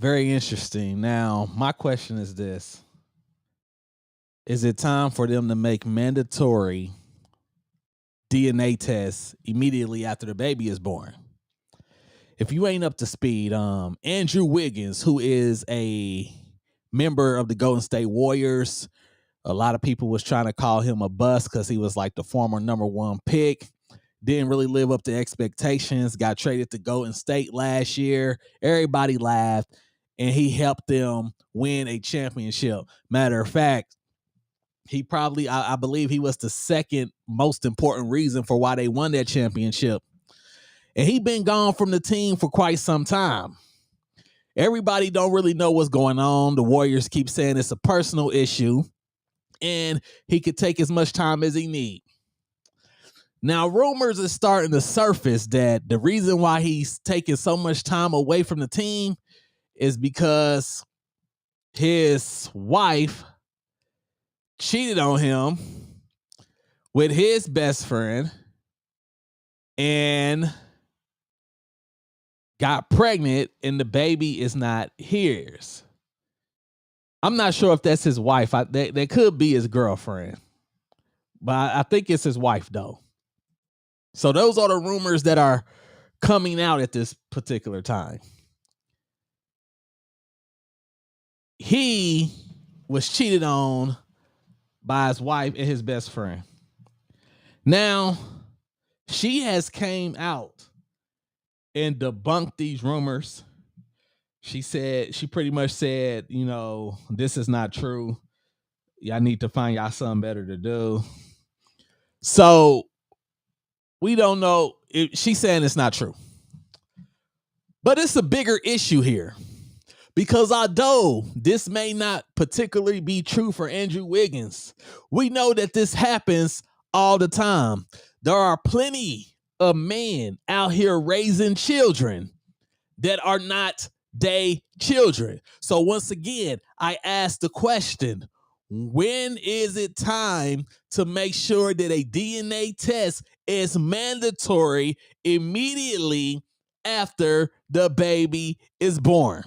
Very interesting. Now, my question is this: is it time for them to make mandatory DNA tests immediately after the baby is born? If you ain't up to speed, Andrew Wiggins, who is a member of the Golden State Warriors, a lot of people was trying to call him a bust because he was like the former number one pick. Didn't really live up to expectations. Got traded to Golden State last year. Everybody laughed, and he helped them win a championship. Matter of fact, he probably, I believe, he was the second most important reason for why they won that championship. And he been gone from the team for quite some time. Everybody don't really know what's going on. The Warriors keep saying it's a personal issue, and he could take as much time as he need. Now, rumors are starting to surface that the reason why he's taking so much time away from the team is because his wife cheated on him with his best friend and got pregnant, and the baby is not his. I'm not sure if that's his wife. That could be his girlfriend, but I think it's his wife, though. So those are the rumors that are coming out at this particular time. He was cheated on by his wife and his best friend. Now, she has came out and debunked these rumors. She pretty much said, this is not true. Y'all need to find y'all something better to do. So we don't know. She's saying it's not true. But it's a bigger issue here. Because although this may not particularly be true for Andrew Wiggins, we know that this happens all the time. There are plenty of men out here raising children that are not their children. So once again, I ask the question, when is it time to make sure that a DNA test is mandatory immediately after the baby is born?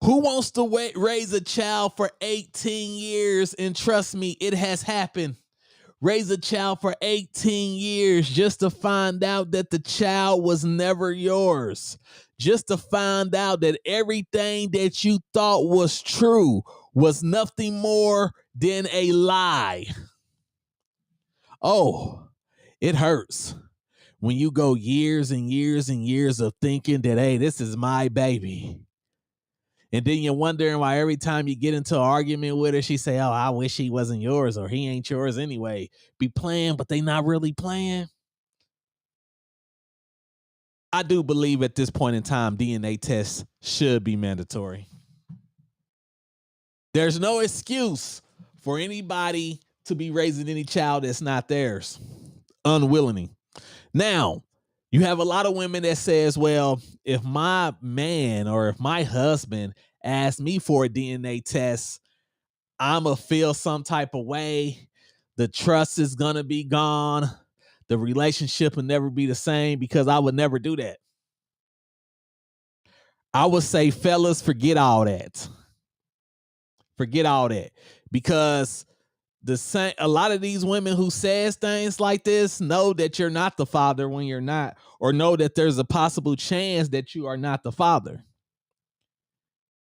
Who wants to raise a child for 18 years? And trust me, it has happened. Raise a child for 18 years just to find out that the child was never yours. Just to find out that everything that you thought was true was nothing more than a lie. Oh, it hurts when you go years and years and years of thinking that, hey, this is my baby. And then you're wondering why every time you get into an argument with her, she say, oh, I wish he wasn't yours, or he ain't yours anyway. Be playing, but they not really playing. I do believe at this point in time, DNA tests should be mandatory. There's no excuse for anybody to be raising any child that's not theirs, unwillingly. Now, you have a lot of women that says, well, if my man or if my husband asks me for a DNA test, I'm going to feel some type of way. The trust is going to be gone. The relationship will never be the same because I would never do that. I would say, fellas, forget all that. Forget all that. Because a lot of these women who says things like this know that you're not the father when you're not, or know that there's a possible chance that you are not the father.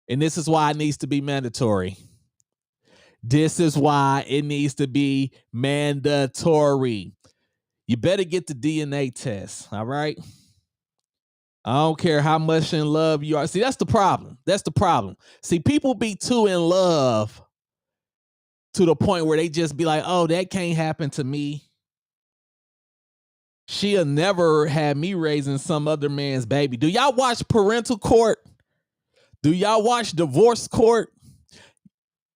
And this is why it needs to be mandatory. This is why it needs to be mandatory. You better get the DNA test, all right? I don't care how much in love you are. See, that's the problem. That's the problem. See, people be too in love to the point where they just be like, oh, that can't happen to me. She'll never have me raising some other man's baby. Do y'all watch Parental Court? Do y'all watch Divorce Court?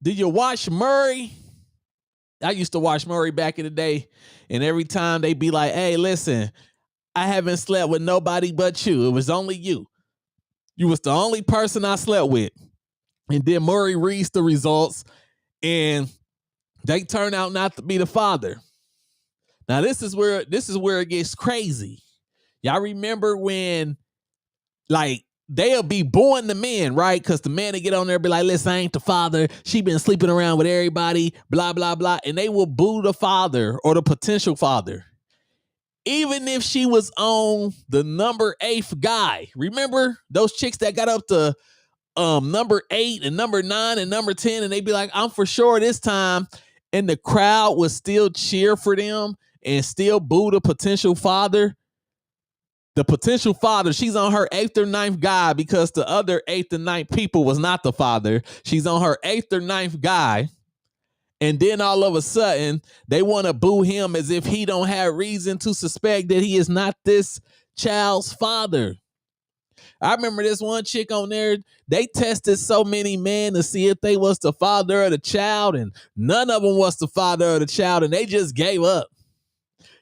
Did you watch Murray? I used to watch Murray back in the day, and every time they be like, hey, listen, I haven't slept with nobody but you. It was only you. You was the only person I slept with. And then Murray reads the results, and they turn out not to be the father. Now, this is where it gets crazy. Y'all remember when, like, they'll be booing the men, right? Because the man to get on there be like, listen, I ain't the father. She been sleeping around with everybody, blah, blah, blah. And they will boo the father or the potential father. Even if she was on the number 8th guy. Remember those chicks that got up to number 8 and number 9 and number 10, and they be like, I'm for sure this time. And the crowd would still cheer for them and still boo the potential father. The potential father, she's on her 8th or 9th guy because the other 8th and 9th people was not the father. She's on her 8th or 9th guy. And then all of a sudden, they want to boo him as if he don't have reason to suspect that he is not this child's father. I remember this one chick on there, they tested so many men to see if they was the father of the child, and none of them was the father of the child, and they just gave up.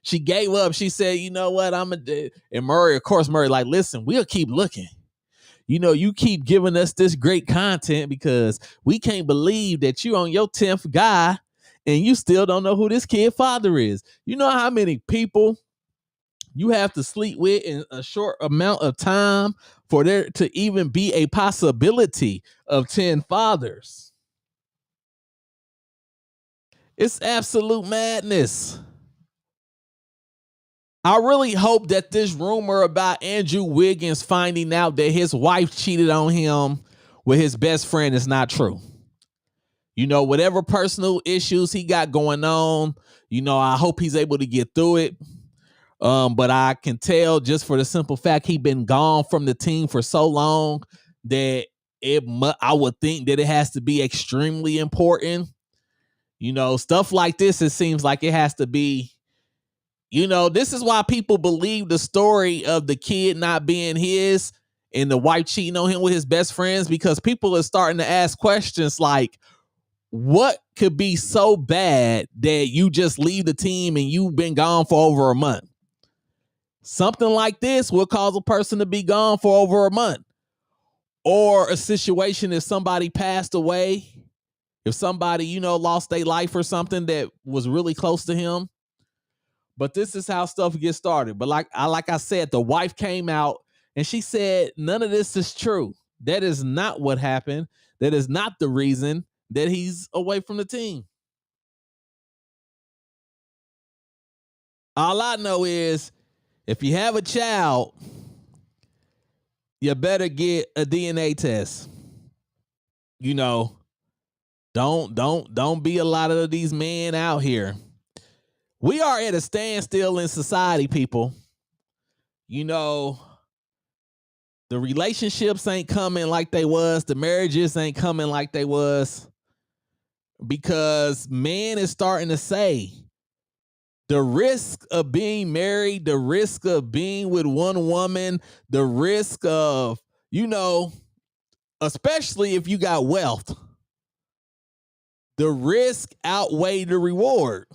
She gave up. She said, you know what, and Murray, of course, Murray, like, listen, we'll keep looking. You know, you keep giving us this great content because we can't believe that you on your 10th guy and you still don't know who this kid father is. You know how many people you have to sleep with in a short amount of time for there to even be a possibility of 10 fathers? It's absolute madness. I really hope that this rumor about Andrew Wiggins finding out that his wife cheated on him with his best friend is not true. You know, whatever personal issues he got going on, you know, I hope he's able to get through it. But I can tell just for the simple fact he been gone from the team for so long that I would think that it has to be extremely important. You know, stuff like this, it seems like it has to be. You know, this is why people believe the story of the kid not being his and the wife cheating on him with his best friends, because people are starting to ask questions like, what could be so bad that you just leave the team and you've been gone for over a month? Something like this will cause a person to be gone for over a month. Or a situation if somebody passed away, if somebody, you know, lost their life or something that was really close to him. But this is how stuff gets started. But like I said, the wife came out and she said, none of this is true. That is not what happened. That is not the reason that he's away from the team. All I know is if you have a child, you better get a DNA test. You know, don't be a lot of these men out here. We are at a standstill in society, people. You know, the relationships ain't coming like they was. The marriages ain't coming like they was. Because man is starting to say the risk of being married, the risk of being with one woman, the risk of, you know, especially if you got wealth, the risk outweigh the reward.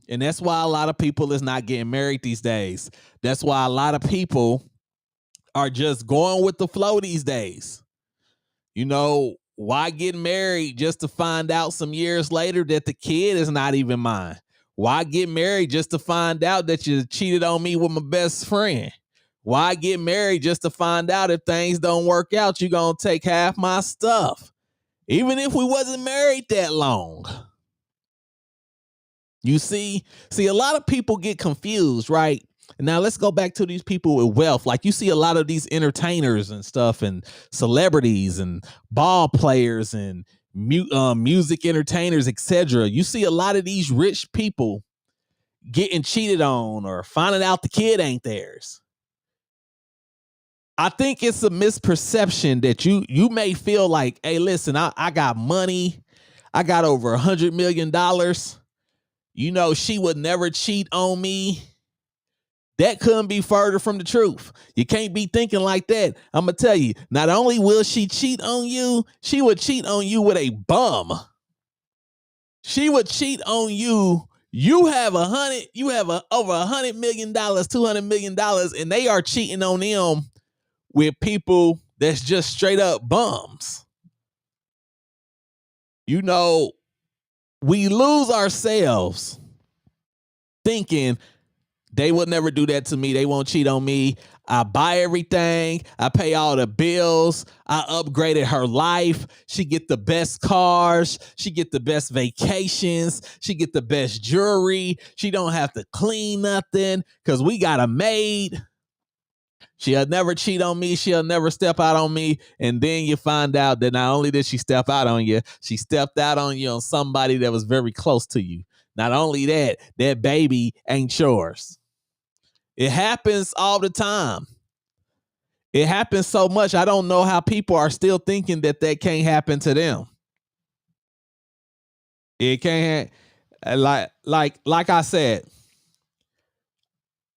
And that's why a lot of people is not getting married these days. That's why a lot of people are just going with the flow these days. You know, why get married just to find out some years later that the kid is not even mine? Why get married just to find out that you cheated on me with my best friend? Why get married just to find out if things don't work out, you're going to take half my stuff? Even if we wasn't married that long. You see, a lot of people get confused, right? Now let's go back to these people with wealth. Like you see a lot of these entertainers and stuff and celebrities and ball players and music entertainers, etc. You see a lot of these rich people getting cheated on or finding out the kid ain't theirs. I think it's a misperception that you may feel like, hey, listen, I got money. I got over $100 million. You know, she would never cheat on me. That couldn't be further from the truth. You can't be thinking like that. I'm going to tell you, not only will she cheat on you, she would cheat on you with a bum. She would cheat on you. You have over $100 million, $200 million, and they are cheating on them with people that's just straight up bums. You know, we lose ourselves thinking they would never do that to me. They won't cheat on me. I buy everything. I pay all the bills. I upgraded her life. She get the best cars. She get the best vacations. She get the best jewelry. She don't have to clean nothing because we got a maid. She'll never cheat on me. She'll never step out on me. And then you find out that not only did she step out on you, she stepped out on you on somebody that was very close to you. Not only that, that baby ain't yours. It happens all the time. It happens so much. I don't know how people are still thinking that can't happen to them. It can't. Like I said,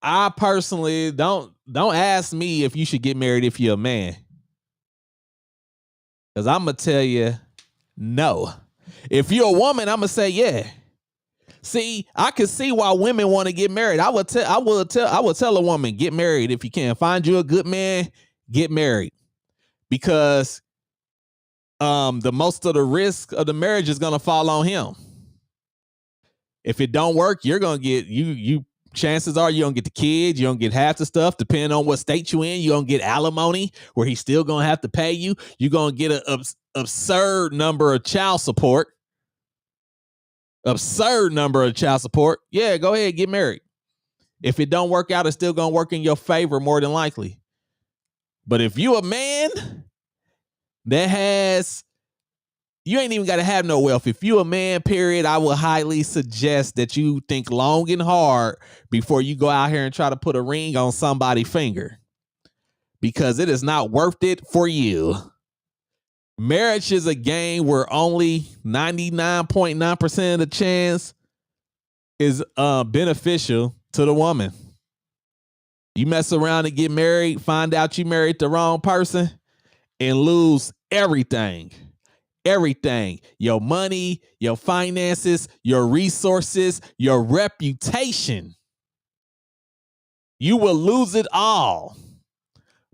I personally don't ask me if you should get married if you're a man. Because I'm going to tell you, no. If you're a woman, I'm going to say, yeah. See, I can see why women want to get married. I would tell a woman, get married if you can. Find you a good man, get married. Because the most of the risk of the marriage is going to fall on him. If it don't work, you're going to get you chances are you don't get the kids, you don't get half the stuff. Depending on what state you in, you don't get alimony where he's still gonna have to pay you. You're gonna get an absurd number of child support. Absurd number of child support. Yeah, go ahead, get married. If it don't work out, it's still gonna work in your favor more than likely. But if you a man that has, you ain't even got to have no wealth. If you a man, period, I would highly suggest that you think long and hard before you go out here and try to put a ring on somebody's finger, because it is not worth it for you. Marriage is a game where only 99.9% of the chance is beneficial to the woman. You mess around and get married, find out you married the wrong person, and lose everything. Everything, your money, your finances, your resources, your reputation. You will lose it all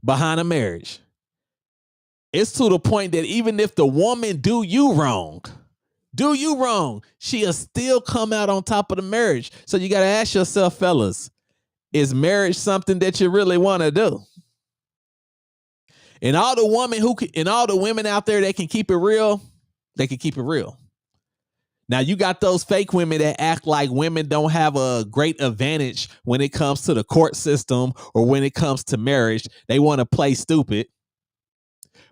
behind a marriage. It's to the point that even if the woman do you wrong, she'll still come out on top of the marriage. So you got to ask yourself, fellas, is marriage something that you really want to do? And all the women out there that can keep it real, they can keep it real. Now you got those fake women that act like women don't have a great advantage when it comes to the court system or when it comes to marriage. They want to play stupid.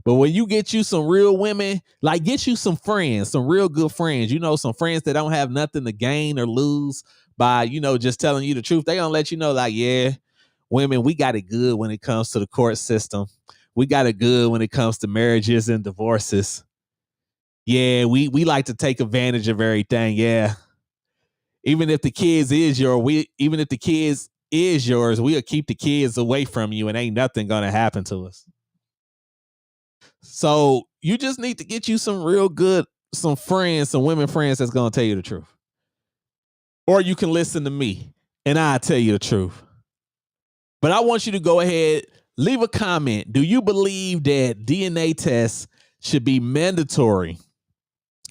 But when you get you some real women, like get you some friends, some real good friends, some friends that don't have nothing to gain or lose by, just telling you the truth. They gonna let you know, like, yeah, women, we got it good when it comes to the court system. We got it good when it comes to marriages and divorces. Yeah, we like to take advantage of everything. Yeah. Even if the kids is yours, we'll keep the kids away from you and ain't nothing gonna happen to us. So you just need to get you some friends, some women friends that's gonna tell you the truth. Or you can listen to me and I'll tell you the truth. But I want you to go ahead, leave a comment. Do you believe that DNA tests should be mandatory?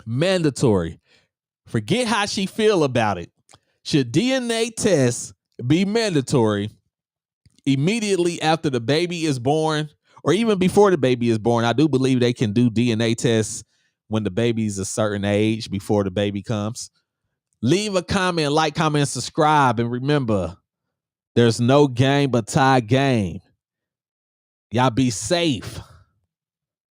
Mandatory. Forget how she feel about it. Should DNA tests be mandatory immediately after the baby is born, or even before the baby is born? I do believe they can do DNA tests when the baby's a certain age before the baby comes. Leave a comment, like, comment, subscribe, and remember, there's no game but tie game. Y'all be safe.